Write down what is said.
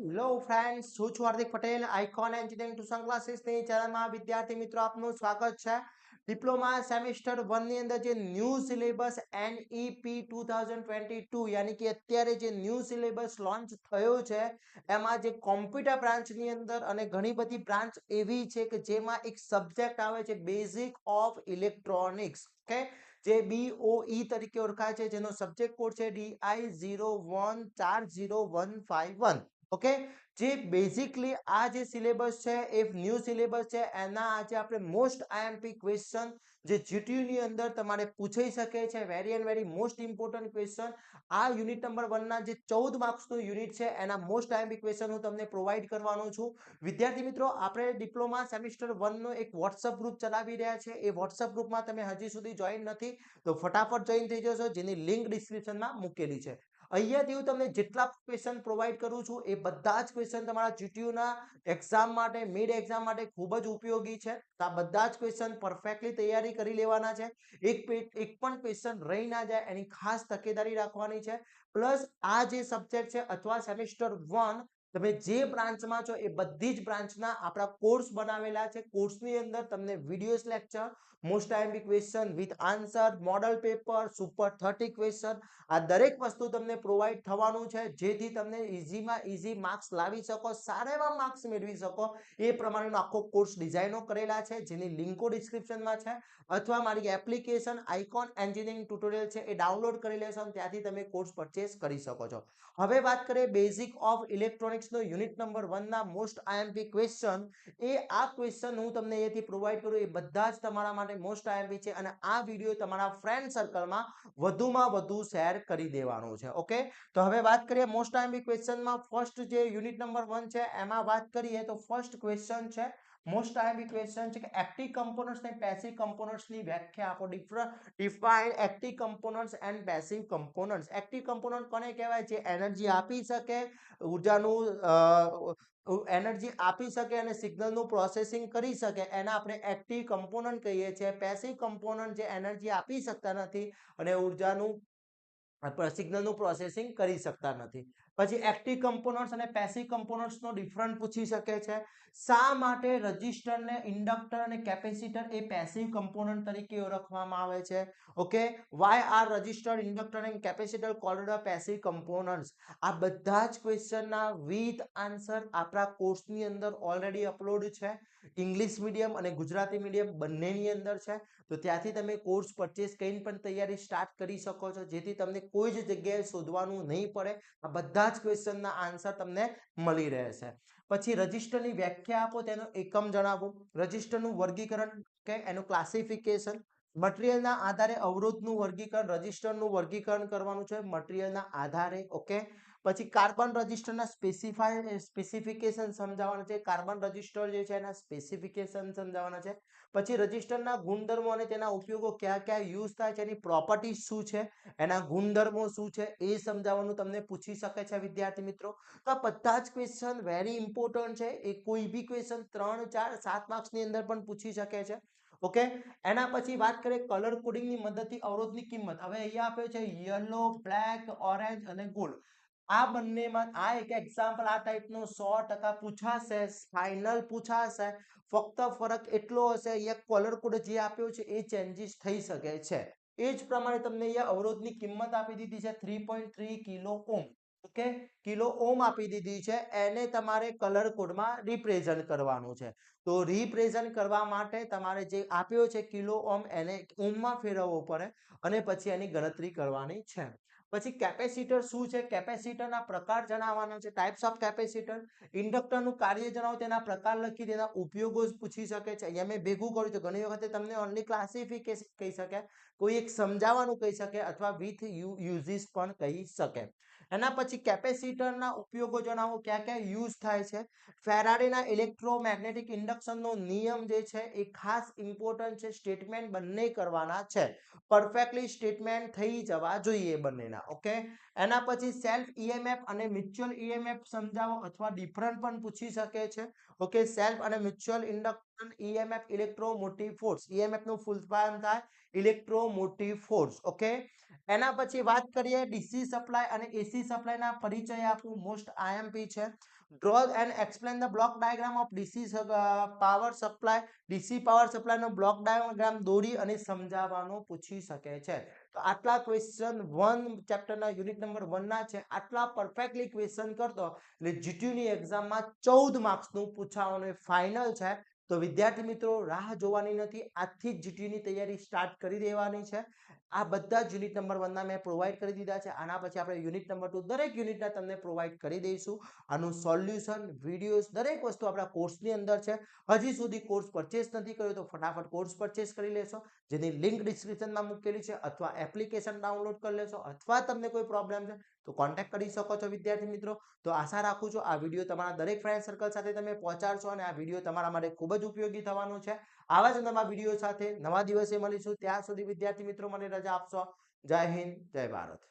Hello friends, હું છું Hardik Patel, icon engineering tuition ક્લાસીસની ચેનલમાં વિદ્યાર્થી મિત્રો આપનું સ્વાગત છે. ડિપ્લોમા સેમેસ્ટર 1 ની અંદર જે ન્યૂ સિલેબસ NEP 2022 યાની કે અત્યારે જે ન્યૂ સિલેબસ લોન્ચ થયો છે એમાં જે કોમ્પ્યુટર બ્રાન્ચની અંદર અને ઘણી બધી બ્રાન્ચ એવી છે કે જેમાં એક સબ્જેક્ટ આવે છે બેઝિક ઓફ ઇલેક્ટ્રોનિક્સ. ઓકે, જે BOE તરીકે ઓળખાય છે, જેનો સબ્જેક્ટ કોડ છે DI01401551. ઓકે, જે બેઝિકલી આ જે સિલેબસ છે એ ન્યૂ સિલેબસ છે. એના આજે આપણે મોસ્ટ IMP ક્વેશ્ચન જે GTU ની અંદર તમારે પૂછાઈ શકે છે, very and very most important question. આ યુનિટ નંબર 1 ના જે 14 માર્ક્સનું યુનિટ છે એના મોસ્ટ IMP ક્વેશ્ચન હું તમને પ્રોવાઈડ કરવાનો છું. વિદ્યાર્થી મિત્રો, આપણે ડિપ્લોમા સેમેસ્ટર 1 નો એક WhatsApp ગ્રુપ ચલાવી રહ્યા છે. એ WhatsApp ગ્રુપમાં તમે હજી સુધી જોઈન નથી તો ફટાફટ જોઈન થઈ જશો, જેની લિંક ડિસ્ક્રિપ્શનમાં મૂકેલી છે. અહીંયાથી હું તમને જેટલા ક્વેશ્ચન પ્રોવાઈડ કરું છું એ બધા જ ક્વેશ્ચન તમારા GTU ના એક્ઝામ માટે, મિડ એક્ઝામ માટે ખૂબ જ ઉપયોગી છે. તો આ બધા જ ક્વેશ્ચન પરફેક્ટલી તૈયારી કરી લેવાના છે. એક પણ ક્વેશ્ચન રહી ના જાય એની ખાસ તકેદારી રાખવાની છે. પ્લસ આ જે સબ્જેક્ટ છે અથવા સેમેસ્ટર 1 તમે જે બ્રાન્ચમાં છો એ બધી જ બ્રાન્ચના આપણા કોર્સ બનાવેલા છે. કોર્સની અંદર તમને videos lecture, most IMP question with answer, model paper, super 30 question, આ દરેક વસ્તુ તમને પ્રોવાઈડ થવાનું છે, જેથી તમને ઈઝીમાં ઈઝી માર્ક્સ લાવી શકો, સારા એવા માર્ક્સ મેળવી શકો. એ પ્રમાણેનો આખો કોર્સ ડિઝાઇનો કરેલા છે, જેની લિંકો ડિસ્ક્રિપ્શનમાં છે, અથવા મારી એપ્લિકેશન આઇકોન એન્જિનિયરિંગ ટ્યુટોરિયલ છે એ ડાઉનલોડ કરી લેશો અને ત્યાંથી તમે કોર્સ પરચેસ કરી શકો છો. હવે વાત કરીએ બેઝિક ઓફ ઇલેક્ટ્રોનિક્સનો યુનિટ નંબર 1 ના મોસ્ટ IMP ક્વેશ્ચન. આ ક્વેશ્ચન હું તમને અહીંયાથી પ્રોવાઈડ કરું એ બધા જ તમારા માટે મોસ્ટ IMP છે અને આ વિડીયો તમારા ફ્રેન્ડ સર્કલમાં વધુમાં વધુ શેર કરી દેવાનો છે. ઓકે, તો હવે વાત કરીએ મોસ્ટ IMP ક્વેશ્ચનમાં. ફર્સ્ટ જે યુનિટ નંબર 1 છે એમાં વાત કરીએ તો ફર્સ્ટ ક્વેશ્ચન છે, મોસ્ટ IMP ક્વેશ્ચન છે કે એક્ટિવ કમ્પોનન્ટ્સ અને પેસિવ કમ્પોનન્ટ્સ ની વ્યાખ્યા આપો. Define active components and passive components. Active component કોને કહેવાય? જે એનર્જી આપી શકે, ઉર્જાનું એનર્જી આપી શકે અને સિગ્નલનું પ્રોસેસિંગ કરી શકે, એના આપણે એક્ટિવ કમ્પોનન્ટ કહીએ છીએ. પેસિવ કમ્પોનન્ટ જે એનર્જી આપી શકતા નથી અને ઉર્જાનું સિગ્નલનું પ્રોસેસિંગ કરી શકતા નથી. પછી એક્ટિવ કમ્પોનન્ટ્સ અને પેસિવ કમ્પોનન્ટ્સનો ડિફરન્સ પૂછી શકે છે. શા માટે રજિસ્ટર ને ઇન્ડક્ટર અને કેપેસિટર એ પેસિવ કમ્પોનન્ટ તરીકે ઓળખવામાં આવે છે? Okay, why are resistor, inductor and capacitor called passive components? આ બધા જ ક્વેશ્ચનના વિથ આન્સર આપણા કોર્સની અંદર ઓલરેડી અપલોડ છે. ઇંગ્લિશ મીડિયમ અને ગુજરાતી મીડિયમ બંનેની અંદર છે. તો ત્યાંથી તમે કોર્સ પરચેસ કરીને પણ તૈયારી સ્ટાર્ટ કરી શકો છો, જેથી તમને કોઈ જ જગ્યાએ શોધવાનું નહીં પડે. આ બધા જ ક્વેશ્ચનના આન્સર તમને મળી રહેશે. પછી રજિસ્ટરની વ્યાખ્યા આપો, તેનો એકમ જણાવો. રજિસ્ટરનું વર્ગીકરણ કે એનું ક્લાસિફિકેશન. મટીરિયલના આધારે અવરોધનું વર્ગીકરણ, રજિસ્ટરનું વર્ગીકરણ કરવાનું છે મટીરિયલના આધારે. ઓકે, પછી કાર્બન રજિસ્ટરના સ્પેસિફિકેશન સમજાવવાના છે. કાર્બન રજિસ્ટર જે છે એના સ્પેસિફિકેશન સમજાવવાના છે. પછી રજિસ્ટરના ગુણધર્મો અને તેના ઉપયોગો ક્યાં ક્યાં યુઝ થાય છે, એની પ્રોપર્ટી શું છે, એના ગુણધર્મો શું છે એ સમજાવવાનું તમને પૂછી શકે છે વિદ્યાર્થી મિત્રો. તો આ બધા જ ક્વેશ્ચન વેરી ઇમ્પોર્ટન્ટ છે. એ કોઈ બી ક્વેશ્ચન 3, 4, 7 માર્ક્સની અંદર પણ પૂછી શકે છે. ઓકે, એના પછી વાત કરીએ કલર કોડિંગની મદદથી અવરોધની કિંમત. હવે અહીંયા આપ્યો છે યલો, બ્લેક, ઓરેન્જ અને ગોલ્ડ. આ બંનેમાં આ એક એક્ઝામ્પલ આ ટાઈપનો 100% પૂછાશે, ફાઇનલ પૂછાશે. ફક્ત ફરક એટલો હશે, અહીંયા કલર કોડ જે આપ્યો છે એ ચેન્જીસ થઈ શકે છે. એ જ પ્રમાણે તમને અહીંયા અવરોધની કિંમત આપી દીધી છે 3.3 કિલો ઓમ. ઓકે, કિલો ઓમ આપી દીધી છે. એને તમારે કલર કોડમાં રિપ્રેઝન્ટ કરવાનું છે. તો રિપ્રેઝન્ટ કરવા માટે તમારે જે આપ્યો છે કિલો ઓમ એને ઓમમાં ફેરવવો પડે અને પછી એની ગણતરી કરવાની છે. પછી કેપેસિટર શું છે? કેપેસિટરના પ્રકાર જણાવવાના છે, ટાઈપ્સ ઓફ કેપેસિટર. ઇન્ડક્ટરનું કાર્ય જણાવો, તેના પ્રકાર લખી તેના ઉપયોગો પૂછી શકે છે. અહીંયા મેં ભેગું કર્યું છે. ઘણી વખતે તમને ઓનલી ક્લાસિફિકેશન કહી શકે, કોઈ એક સમજાવવાનું કહી શકે અથવા વિથ યુઝિસ પણ કહી શકે. એના પછી કેપેસિટરના ઉપયોગો જણાવો, ક્યાં ક્યાં યુઝ થાય છે. ફેરાડેના ઇલેક્ટ્રોમેગ્નેટિક ઇન્ડક્શનનો નિયમ જે છે એ ખાસ ઇમ્પોર્ટન્ટ છે. સ્ટેટમેન્ટ બંને કરવાના છે, પરફેક્ટલી સ્ટેટમેન્ટ થઈ જવા જોઈએ બંનેના. ઓકે, એના પછી સેલ્ફ EMF અને મ્યુચ્યુઅલ EMF સમજાવો અથવા ડિફરન્ટ પણ પૂછી શકે છે. ઓકે, સેલ્ફ અને mutual induction EMF electromotive force. EMF નું ફૂલ ફોર્મ થાય ઇલેક્ટ્રોમોટિવ ફોર્સ. ઓકે, એના પછી વાત કરીએ DC સપ્લાય અને AC સપ્લાયના પરિચય આપવું. મોસ્ટ IMP છે. Draw and explain the block diagram of DC power supply. DC power supply નો બ્લોક ડાયાગ્રામ દોરી અને સમજાવવાનું પૂછી શકે છે. તો આટલા ક્વેશ્ચન 1 ચેપ્ટરના યુનિટ નંબર 1 ના છે. આટલા પરફેક્ટલી ક્વેશ્ચન કરતો એટલે જીટીયુ ની એક્ઝામમાં 14 માર્ક્સ નું પૂછાવાનું ફાઇનલ છે. તો વિદ્યાર્થી મિત્રો રાહ જોવાની નથી, આજથી જ જીટીયુ ની તૈયારી સ્ટાર્ટ કરી દેવાની છે. આ બધા જ યુનિટ નંબર 1 ના મેં પ્રોવાઈડ કરી દીધા છે. આના પછી આપણે યુનિટ નંબર 2 દરેક યુનિટના તમને પ્રોવાઈડ કરી દઈશું. આનું સોલ્યુશન વિડીયોઝ દરેક વસ્તુ આપણા કોર્સની અંદર છે. હજી સુધી કોર્સ પરચેસ નથી કર્યો તો ફટાફટ કોર્સ પરચેસ કરી લેશો, જેની લિંક ડિસ્ક્રિપ્શનમાં મૂકેલી છે, અથવા એપ્લિકેશન ડાઉનલોડ કરી લેશો, અથવા તમને કોઈ પ્રોબ્લેમ છે તો કોન્ટેક્ટ કરી શકો છો વિદ્યાર્થી મિત્રો. તો આશા રાખું છું આ વિડીયો તમારા દરેક ફ્રેન્ડ સર્કલ સાથે તમે પહોંચાડશો અને આ વિડીયો તમારા માટે ખૂબ જ ઉપયોગી થવાનો છે. આવા જ નવા વિડીયો સાથે નવા દિવસે મળીશું. ત્યાં સુધી વિદ્યાર્થી મિત્રો મને રજા આપશો. જય હિન્દ, જય ભારત.